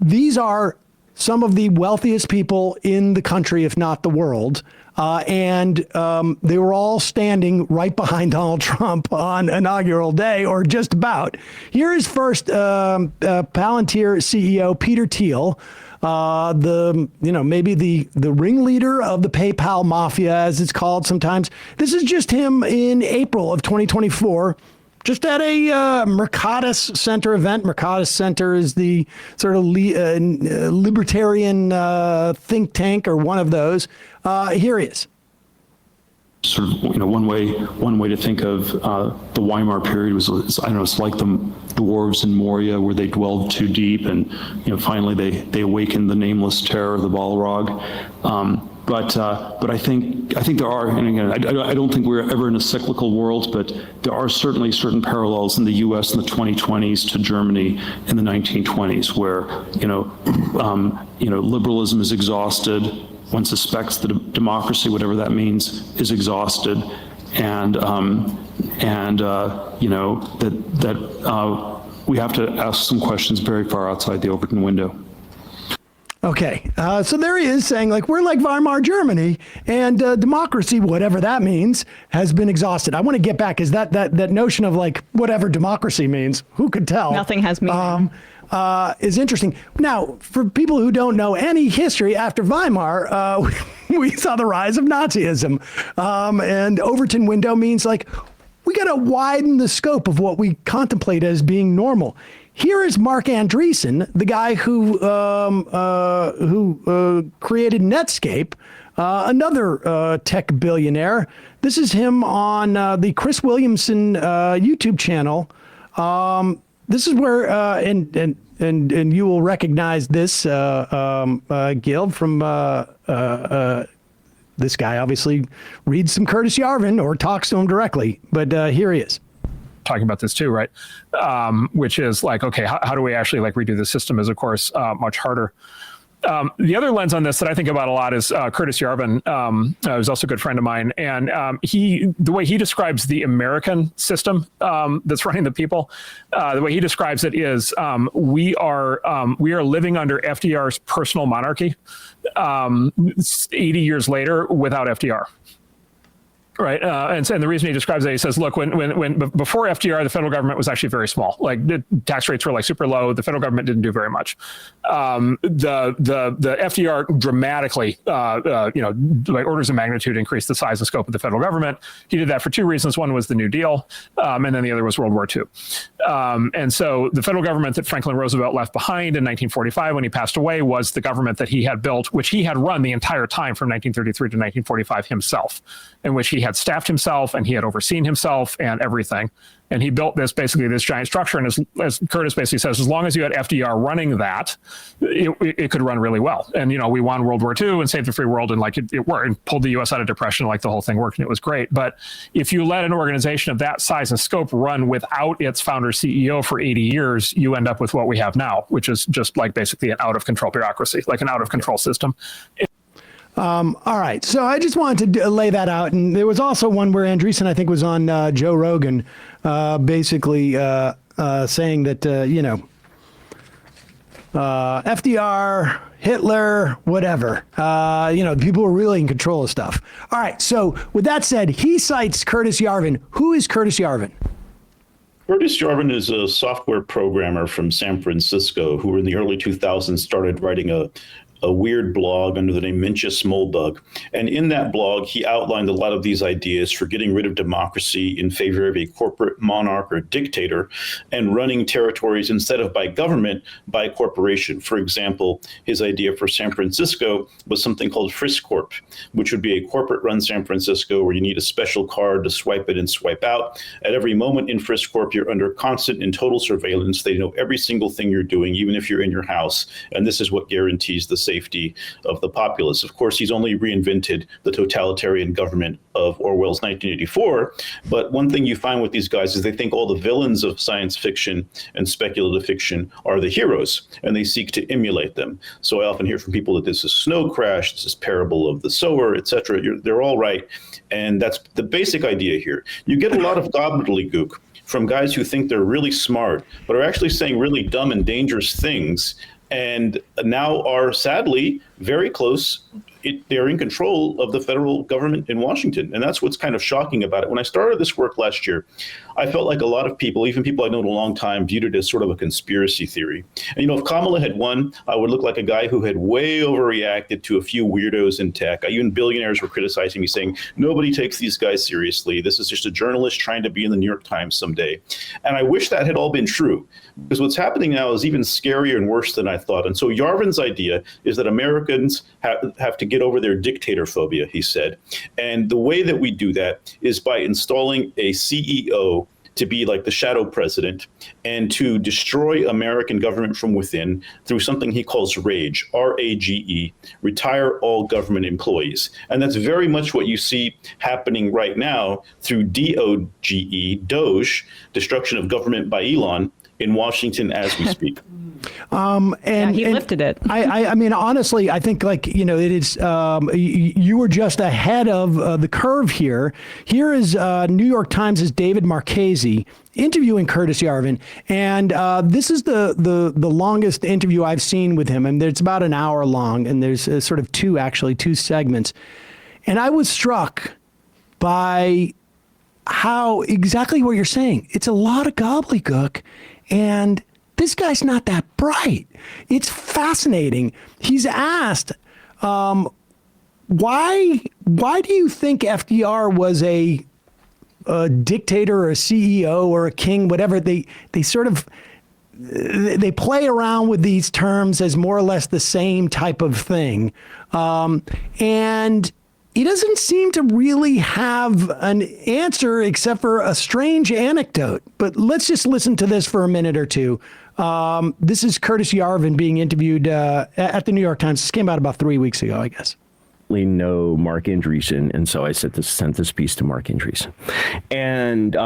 these are some of the wealthiest people in the country, if not the world. And they were all standing right behind Donald Trump on inaugural day, or just about. Here is first Palantir CEO Peter Thiel, maybe the ringleader of the PayPal mafia, as it's called sometimes. This is just him in April of 2024. Just at a Mercatus Center event. Mercatus Center is the sort of libertarian think tank, or one of those. Here he is. Sort of, one way to think of the Weimar period was, it's like the dwarves in Moria, where they dwelled too deep, and finally they awakened the nameless terror of the Balrog. But I think there are, and again, I don't think we're ever in a cyclical world, but there are certainly certain parallels in the U.S. in the 2020s to Germany in the 1920s, where liberalism is exhausted. One suspects that democracy, whatever that means, is exhausted, and we have to ask some questions very far outside the Overton window. Okay, so there he is saying, like, we're like Weimar Germany, and democracy, whatever that means, has been exhausted. I want to get back, is that notion of, like, whatever democracy means, who could tell? Nothing has meaning. Is interesting. Now, for people who don't know any history, after Weimar, we saw the rise of Nazism. And Overton window means, like, we got to widen the scope of what we contemplate as being normal. Here is Mark Andreessen, the guy who created Netscape, another tech billionaire. This is him on the Chris Williamson YouTube channel. This is where, and you will recognize this, Gil, from this guy obviously reads some Curtis Yarvin or talks to him directly, but here he is. Talking about this too, right? Which is like, okay, how do we actually like redo the system is, of course, much harder. The other lens on this that I think about a lot is Curtis Yarvin, who's also a good friend of mine. And the way he describes the American system that's running the people, the way he describes it is we are living under FDR's personal monarchy 80 years later without FDR. Right. And the reason he describes it, he says, look, when before FDR, the federal government was actually very small. Like, the tax rates were like super low. The federal government didn't do very much. The FDR dramatically, by orders of magnitude, increased the size and scope of the federal government. He did that for two reasons. One was the New Deal, and then the other was World War II. And so the federal government that Franklin Roosevelt left behind in 1945 when he passed away was the government that he had built, which he had run the entire time from 1933 to 1945 himself, in which he had staffed himself and he had overseen himself and everything. And he built this giant structure. And as Curtis basically says, as long as you had FDR running that, it could run really well. And, we won World War II and saved the free world, and like it worked, and pulled the U.S. out of depression, like the whole thing worked, and it was great. But if you let an organization of that size and scope run without its founder CEO for 80 years, you end up with what we have now, which is just like basically an out of control bureaucracy, like an out of control system. All right. So I just wanted to lay that out. And there was also one where Andreessen, I think, was on Joe Rogan, basically saying that, FDR, Hitler, whatever, people were really in control of stuff. All right. So with that said, he cites Curtis Yarvin. Who is Curtis Yarvin? Curtis Yarvin is a software programmer from San Francisco who in the early 2000s started writing a weird blog under the name Mencius Moldbug. And in that blog, he outlined a lot of these ideas for getting rid of democracy in favor of a corporate monarch or dictator and running territories instead of by government, by corporation. For example, his idea for San Francisco was something called FriskCorp, which would be a corporate-run San Francisco where you need a special card to swipe it and swipe out. At every moment in FriskCorp, you're under constant and total surveillance. They know every single thing you're doing, even if you're in your house. And this is what guarantees the safety of the populace. Of course, he's only reinvented the totalitarian government of Orwell's 1984. But one thing you find with these guys is they think all the villains of science fiction and speculative fiction are the heroes, and they seek to emulate them. So I often hear from people that this is Snow Crash, this is Parable of the Sower, etc. They're all right. And that's the basic idea here. You get a lot of gobbledygook from guys who think they're really smart, but are actually saying really dumb and dangerous things. and now are sadly very close. They're in control of the federal government in Washington. And that's what's kind of shocking about it. When I started this work last year, I felt like a lot of people, even people I know in a long time, viewed it as sort of a conspiracy theory. And, if Kamala had won, I would look like a guy who had way overreacted to a few weirdos in tech. Even billionaires were criticizing me, saying, nobody takes these guys seriously. This is just a journalist trying to be in the New York Times someday. And I wish that had all been true, because what's happening now is even scarier and worse than I thought. And so Yarvin's idea is that Americans have to get over their dictator phobia, he said. And the way that we do that is by installing a CEO to be like the shadow president and to destroy American government from within through something he calls RAGE, R-A-G-E, retire all government employees. And that's very much what you see happening right now through DOGE, Doge, destruction of government by Elon, in Washington as we speak. He lifted it. I mean, honestly, I think it is, you were just ahead of the curve here. Here is New York Times' David Marchese interviewing Curtis Yarvin. And this is the longest interview I've seen with him. And it's about an hour long. And there's sort of two segments. And I was struck by how exactly what you're saying. It's a lot of gobbledygook. And this guy's not that bright. It's fascinating. He's asked, why do you think FDR was a dictator or a CEO or a king, whatever? They sort of, they play around with these terms as more or less the same type of thing. And he doesn't seem to really have an answer except for a strange anecdote. But let's just listen to this for a minute or two. This is Curtis Yarvin being interviewed at the New York Times. This came out about 3 weeks ago, I guess. Know Mark Andreessen, and so I sent this piece to Mark Andreessen, and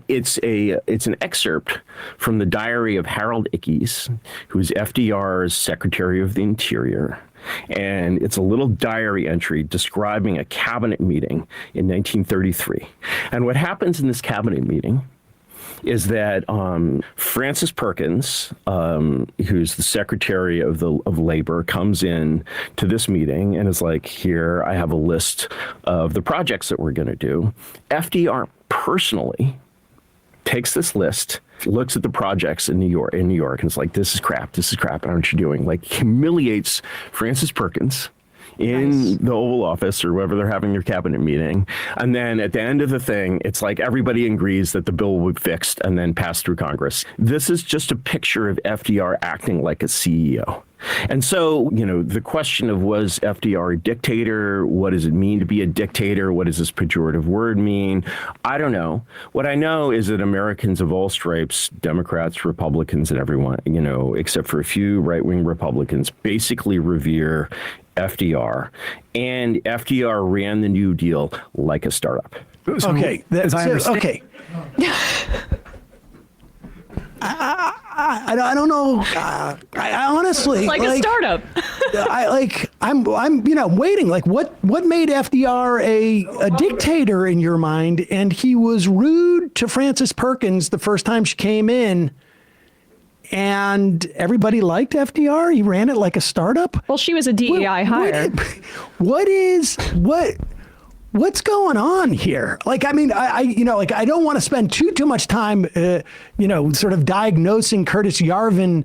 it's an excerpt from the diary of Harold Ickes, who's FDR's Secretary of the Interior. And it's a little diary entry describing a cabinet meeting in 1933. And what happens in this cabinet meeting is that Francis Perkins, who's the Secretary of Labor, comes in to this meeting and is like, here, I have a list of the projects that we're going to do. FDR personally takes this list, looks at the projects in New York, and is like, this is crap, aren't you doing? Like, humiliates Francis Perkins in the Oval Office or wherever they're having their cabinet meeting. And then at the end of the thing, it's like everybody agrees that the bill will be fixed and then passed through Congress. This is just a picture of FDR acting like a CEO. And so, the question of, was FDR a dictator? What does it mean to be a dictator? What does this pejorative word mean? I don't know. What I know is that Americans of all stripes, Democrats, Republicans, and everyone, except for a few right-wing Republicans, basically revere FDR. And FDR ran the New Deal like a startup. Okay. Okay. I don't know. I honestly, like a startup. I'm waiting. Like, what made FDR a dictator in your mind? And he was rude to Francis Perkins the first time she came in, and everybody liked FDR. He ran it like a startup. Well, she was a DEI hire. What's going on here? Like, I mean, I don't want to spend too much time, sort of diagnosing Curtis Yarvin.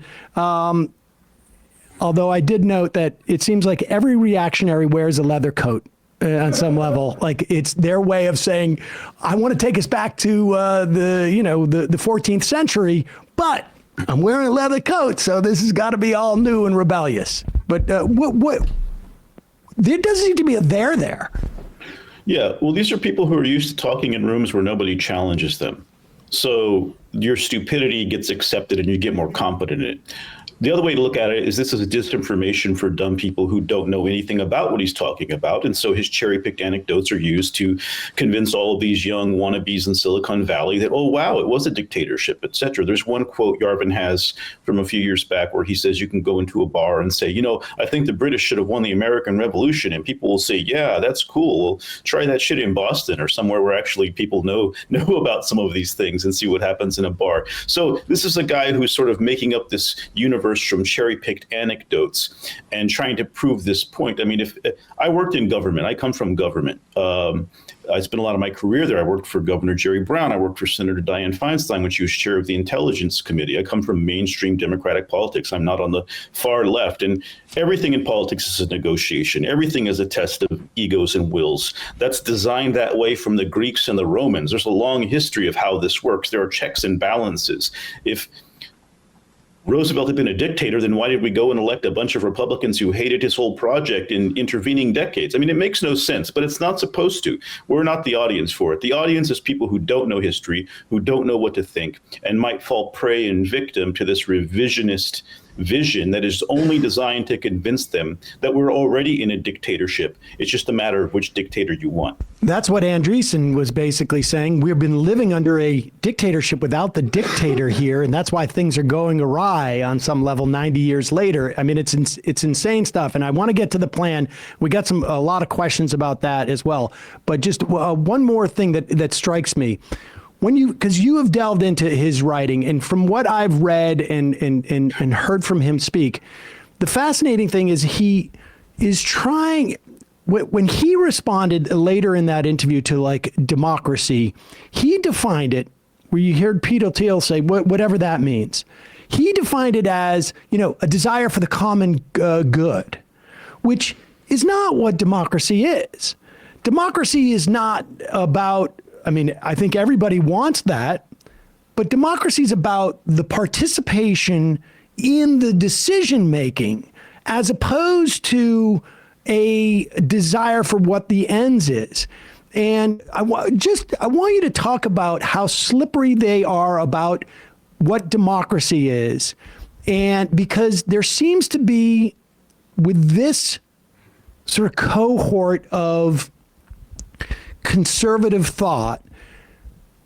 Although I did note that it seems like every reactionary wears a leather coat on some level. Like, it's their way of saying, I want to take us back to the 14th century, but I'm wearing a leather coat, so this has got to be all new and rebellious. But what? There doesn't seem to be a there. Yeah, well, these are people who are used to talking in rooms where nobody challenges them. So your stupidity gets accepted and you get more competent in it. The other way to look at it is this is a disinformation for dumb people who don't know anything about what he's talking about. And so his cherry-picked anecdotes are used to convince all of these young wannabes in Silicon Valley that, oh, wow, it was a dictatorship, et cetera. There's one quote Yarvin has from a few years back where he says you can go into a bar and say, I think the British should have won the American Revolution. And people will say, yeah, that's cool. Well, try that shit in Boston or somewhere where actually people know about some of these things and see what happens in a bar. So this is a guy who's sort of making up this universe traversed from cherry-picked anecdotes and trying to prove this point. I mean, if I worked in government, I come from government. I spent a lot of my career there. I worked for Governor Jerry Brown. I worked for Senator Dianne Feinstein when she was chair of the Intelligence Committee. I come from mainstream Democratic politics. I'm not on the far left. And everything in politics is a negotiation. Everything is a test of egos and wills. That's designed that way from the Greeks and the Romans. There's a long history of how this works. There are checks and balances. If Roosevelt had been a dictator, then why did we go and elect a bunch of Republicans who hated his whole project in intervening decades? I mean, it makes no sense, but it's not supposed to. We're not the audience for it. The audience is people who don't know history, who don't know what to think, and might fall prey and victim to this revisionist vision that is only designed to convince them that we're already in a dictatorship. It's just a matter of which dictator you want. That's what Andreessen was basically saying. We've been living under a dictatorship without the dictator here, and that's why things are going awry on some level 90 years later. I mean, it's insane stuff, and I want to get to the plan. We got a lot of questions about that as well. But just one more thing that strikes me. Because you have delved into his writing, and from what I've read and heard from him speak, the fascinating thing is he is trying, when he responded later in that interview to like democracy, he defined it, where you heard Peter Thiel say, whatever that means. He defined it as, a desire for the common good, which is not what democracy is. Democracy is not about, I think everybody wants that, but democracy is about the participation in the decision making as opposed to a desire for what the ends is. And I want you to talk about how slippery they are about what democracy is. And because there seems to be, with this sort of cohort of conservative thought,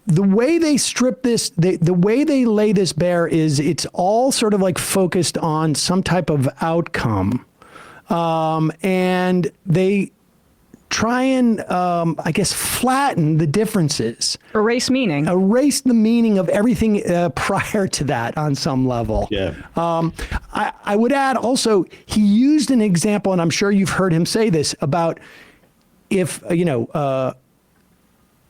the way they strip this, the way they lay this bare is it's all sort of like focused on some type of outcome. And they try and, flatten the differences. Erase the meaning of everything prior to that on some level. Yeah. I would add also, he used an example, and I'm sure you've heard him say this, about if,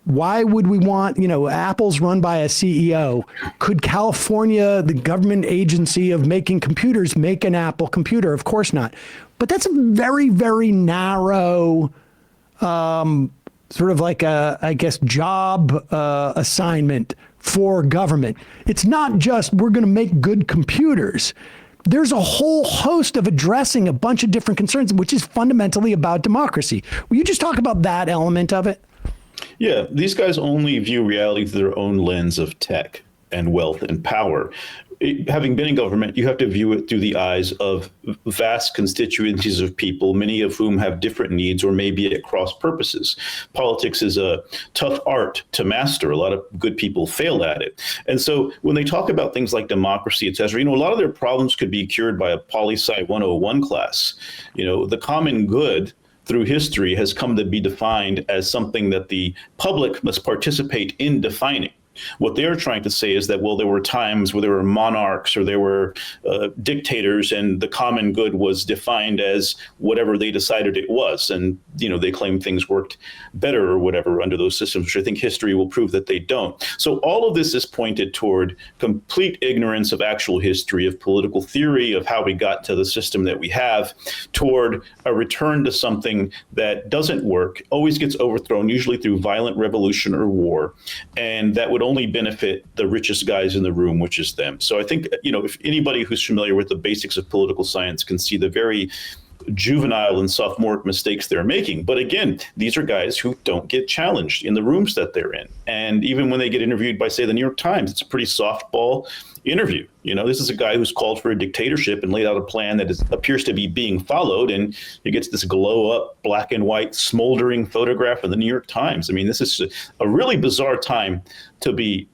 why would we want, Apple's run by a CEO? Could California, the government agency of making computers, make an Apple computer? Of course not. But that's a very, very narrow sort of like job assignment for government. It's not just we're going to make good computers. There's a whole host of addressing a bunch of different concerns, which is fundamentally about democracy. Will you just talk about that element of it? Yeah, these guys only view reality through their own lens of tech and wealth and power. Having been in government, you have to view it through the eyes of vast constituencies of people, many of whom have different needs or may be at cross purposes. Politics is a tough art to master. A lot of good people fail at it. And so when they talk about things like democracy, et cetera, a lot of their problems could be cured by a poli-sci 101 class. The common good through history has come to be defined as something that the public must participate in defining. What they're trying to say is that, well, there were times where there were monarchs or there were dictators, and the common good was defined as whatever they decided it was. And, they claim things worked better or whatever under those systems, which I think history will prove that they don't. So all of this is pointed toward complete ignorance of actual history, of political theory, of how we got to the system that we have, toward a return to something that doesn't work, always gets overthrown, usually through violent revolution or war, and that would only benefit the richest guys in the room, which is them. So I think, if anybody who's familiar with the basics of political science can see the very juvenile and sophomoric mistakes they're making. But again, these are guys who don't get challenged in the rooms that they're in. And even when they get interviewed by, say, the New York Times, it's a pretty softball interview. This is a guy who's called for a dictatorship and laid out a plan that appears to be being followed. And he gets this glow up, black and white, smoldering photograph of the New York Times. This is a really bizarre time to be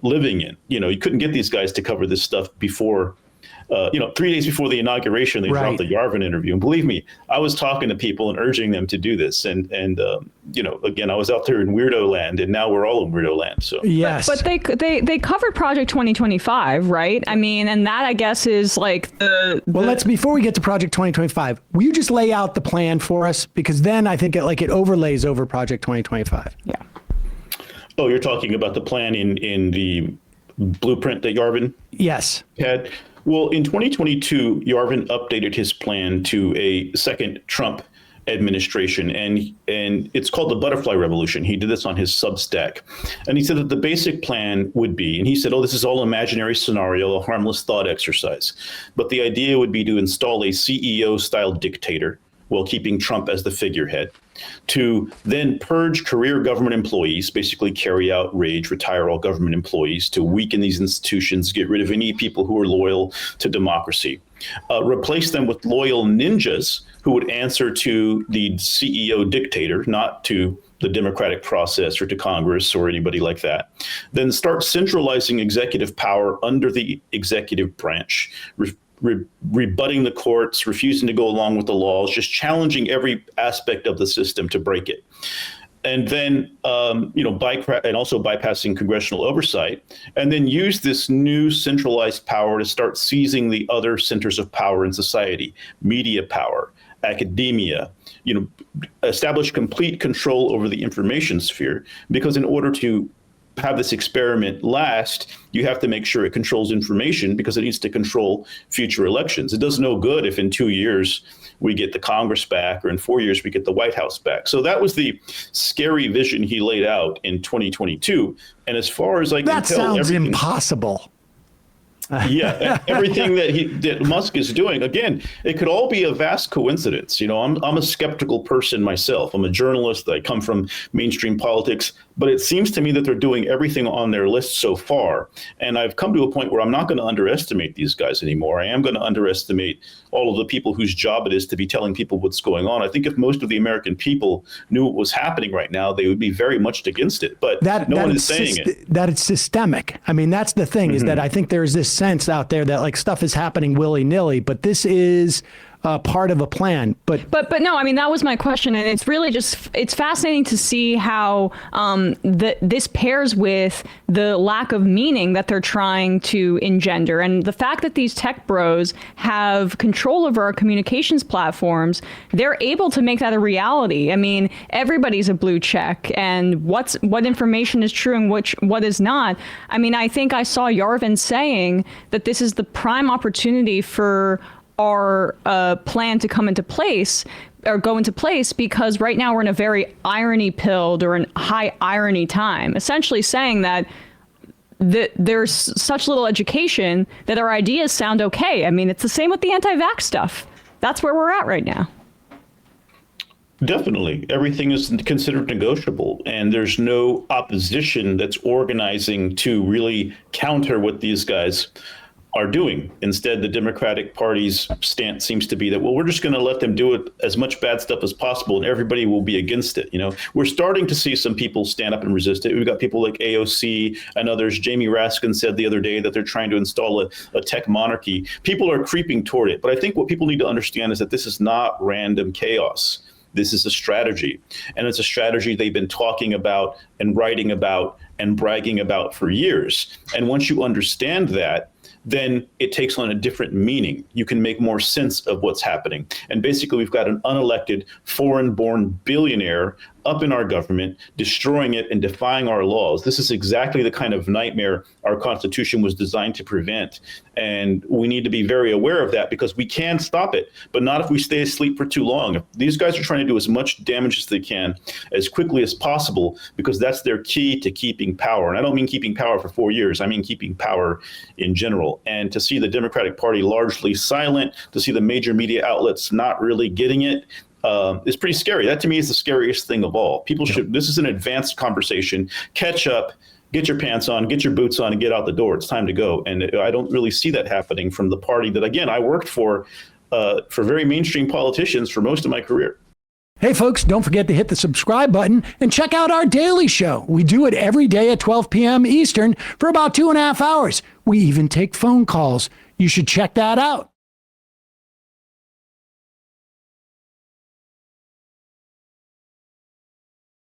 living in. You couldn't get these guys to cover this stuff before 3 days before the inauguration, they dropped the Yarvin interview. And believe me, I was talking to people and urging them to do this. And again, I was out there in weirdo land, and now we're all in weirdo land. So yes, but they covered Project 2025, right? I mean, and that I guess is like well, before we get to Project 2025, will you just lay out the plan for us? Because then I think it overlays over Project 2025. Yeah. Oh, you're talking about the plan in the blueprint that Yarvin yes had? Well, in 2022, Yarvin updated his plan to a second Trump administration, and it's called the Butterfly Revolution. He did this on his Substack, and he said that the basic plan would be, and he said, this is all imaginary scenario, a harmless thought exercise, but the idea would be to install a CEO-style dictator while keeping Trump as the figurehead, to then purge career government employees, basically carry out rage, retire all government employees, to weaken these institutions, get rid of any people who are loyal to democracy, replace them with loyal ninjas who would answer to the CEO dictator, not to the democratic process or to Congress or anybody like that, then start centralizing executive power under the executive branch, rebutting the courts, refusing to go along with the laws, just challenging every aspect of the system to break it. And then, and also bypassing congressional oversight, and then use this new centralized power to start seizing the other centers of power in society, media power, academia, establish complete control over the information sphere, because in order to have this experiment last, you have to make sure it controls information, because it needs to control future elections. It does no good if in 2 years we get the Congress back, or in 4 years we get the White House back. So that was the scary vision he laid out in 2022. And as far as I can tell, that sounds impossible. Yeah, everything that Musk is doing, again, it could all be a vast coincidence. I'm a skeptical person myself. I'm a journalist. I come from mainstream politics, but it seems to me that they're doing everything on their list so far. And I've come to a point where I'm not going to underestimate these guys anymore. I am going to underestimate all of the people whose job it is to be telling people what's going on. I think if most of the American people knew what was happening right now, they would be very much against it. But no one is saying it. That it's systemic. I mean, that's the thing, is that I think there's this sense out there that stuff is happening willy-nilly, but this is part of a plan. But no, I mean, that was my question, and it's really it's fascinating to see how this pairs with the lack of meaning that they're trying to engender, and the fact that these tech bros have control over our communications platforms. They're able to make that a reality. I mean, everybody's a blue check, and what information is true and what is not. I mean, I think I saw Yarvin saying that this is the prime opportunity for our plan to come into place, or go into place, because right now we're in a very irony-pilled or in high irony time, essentially saying that there's such little education that our ideas sound okay. I mean, it's the same with the anti-vax stuff. That's where we're at right now. Definitely. Everything is considered negotiable, and there's no opposition that's organizing to really counter what these guys are doing. Instead, the Democratic Party's stance seems to be that, we're just going to let them do it, as much bad stuff as possible, and everybody will be against it. We're starting to see some people stand up and resist it. We've got people like AOC and others. Jamie Raskin said the other day that they're trying to install a tech monarchy. People are creeping toward it. But I think what people need to understand is that this is not random chaos. This is a strategy, and it's a strategy they've been talking about and writing about and bragging about for years. And once you understand that, then it takes on a different meaning. You can make more sense of what's happening. And basically, we've got an unelected, foreign-born billionaire up in our government, destroying it and defying our laws. This is exactly the kind of nightmare our Constitution was designed to prevent. And we need to be very aware of that, because we can stop it, but not if we stay asleep for too long. If these guys are trying to do as much damage as they can, as quickly as possible, because that's their key to keeping power. And I don't mean keeping power for 4 years. I mean keeping power in general. And to see the Democratic Party largely silent, to see the major media outlets not really getting it, is pretty scary. That to me is the scariest thing of all. People should, this is an advanced conversation. Catch up, get your pants on, get your boots on, and get out the door. It's time to go. And I don't really see that happening from the party that, again, I worked for very mainstream politicians for most of my career. Hey, folks, don't forget to hit the subscribe button and check out our daily show. We do it every day at 12 p.m. Eastern for about 2.5 hours. We even take phone calls. You should check that out.